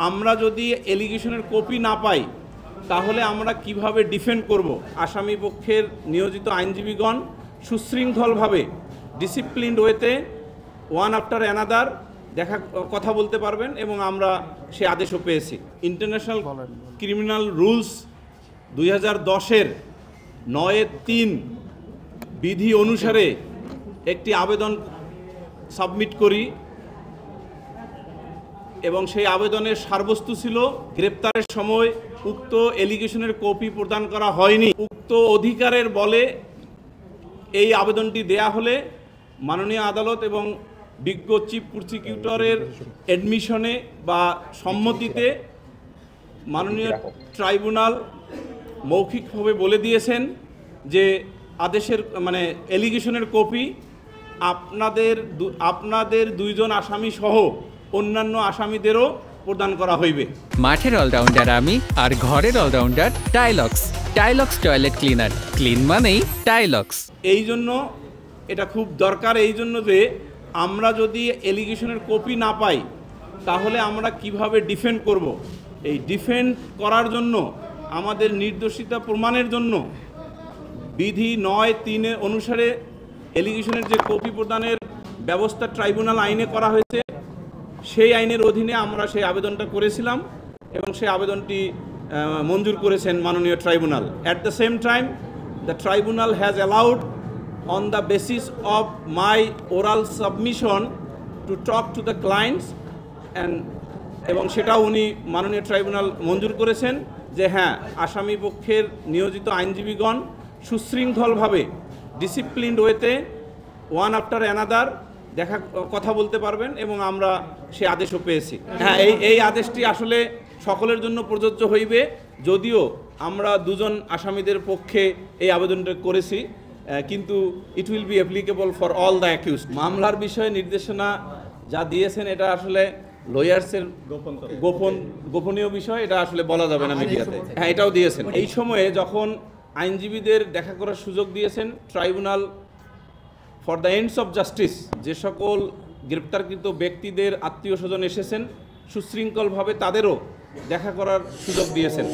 আমরা যদি এলিগেশনের কপি না পাই তাহলে আমরা কিভাবে ডিফেন্ড করব? আসামি পক্ষের নিয়োজিত আইনজীবীগণ সুশৃঙ্খলভাবে ডিসিপ্লিনড ওয়েতে ওয়ান আফটার অ্যানাদার কথা বলতে পারবেন এবং আমরা সে আদেশও পেয়েছি। ইন্টারন্যাশনাল ক্রিমিনাল রুলস 2010-এর 9-3 বিধি অনুসারে একটি আবেদন সাবমিট করি এবং সেই আবেদনের সারবস্তু ছিল গ্রেপ্তারের সময় উক্ত এলিগেশনের কপি প্রদান করা হয়নি। উক্ত অধিকারের বলে এই আবেদনটি দেয়া হলে মাননীয় আদালত এবং বিজ্ঞ চিফ প্রসিকিউটরের অ্যাডমিশনে বা সম্মতিতে মাননীয় ট্রাইব্যুনাল মৌখিকভাবে বলে দিয়েছেন যে আদেশের এলিগেশনের কপি আপনাদের দুইজন আসামি সহ অন্যান্য আসামিদেরও প্রদান করা হইবে। মাঠের অলরাউন্ডার আমি আর ঘরের allrounder Tylox. Tylox toilet cleaner, clean মানেই টাইলক্স। এই জন্য এটা খুব দরকার, এই জন্য যে আমরা যদি এলিগেশনের কপি না পাই তাহলে আমরা কিভাবে ডিফেন্ড করব? এই ডিফেন্ড করার জন্য আমাদের নির্দোষিতা প্রমাণের জন্য বিধি 9-3 অনুসারে এলিগেশনের যে কপি প্রদানের ব্যবস্থা ট্রাইব্যুনাল আইনে করা হয়েছে সেই আইনের অধীনে আমরা সেই আবেদনটা করেছিলাম এবং সেই আবেদনটি মঞ্জুর করেছেন মাননীয় tribunal. At the same time the tribunal has allowed on the basis of my oral submission to talk to the clients এবং সেটাও উনি মাননীয় ট্রাইব্যুনাল মঞ্জুর করেছেন যে হ্যাঁ, আসামি পক্ষের নিয়োজিত আইনজীবীগণ সুশৃঙ্খলভাবে ডিসিপ্লিনড ওয়েতে ওয়ান আফটার অ্যানাদার কথা বলতে পারবেন এবং আমরা সে আদেশও পেয়েছি। হ্যাঁ, এই আদেশটি আসলে সকলের জন্য প্রযোজ্য হইবে, যদিও আমরা দুজন আসামিদের পক্ষে এই আবেদনটা করেছি, কিন্তু it will be applicable for all the accuse. মামলার বিষয়ে নির্দেশনা যা দিয়েছেন এটা আসলে লয়ার্সের গোপনীয় বিষয়, এটা আসলে বলা যাবে না মিডিয়াতে। হ্যাঁ, এটাও দিয়েছেন। এই সময়ে যখন আইনজীবীদের দেখা করার সুযোগ দিয়েছেন tribunal for the ends of justice, যে সকল গ্রেপ্তারকৃত ব্যক্তিদের আত্মীয় স্বজন এসেছেন সুশৃঙ্খলভাবে তাদেরও দেখা করার সুযোগ দিয়েছেন।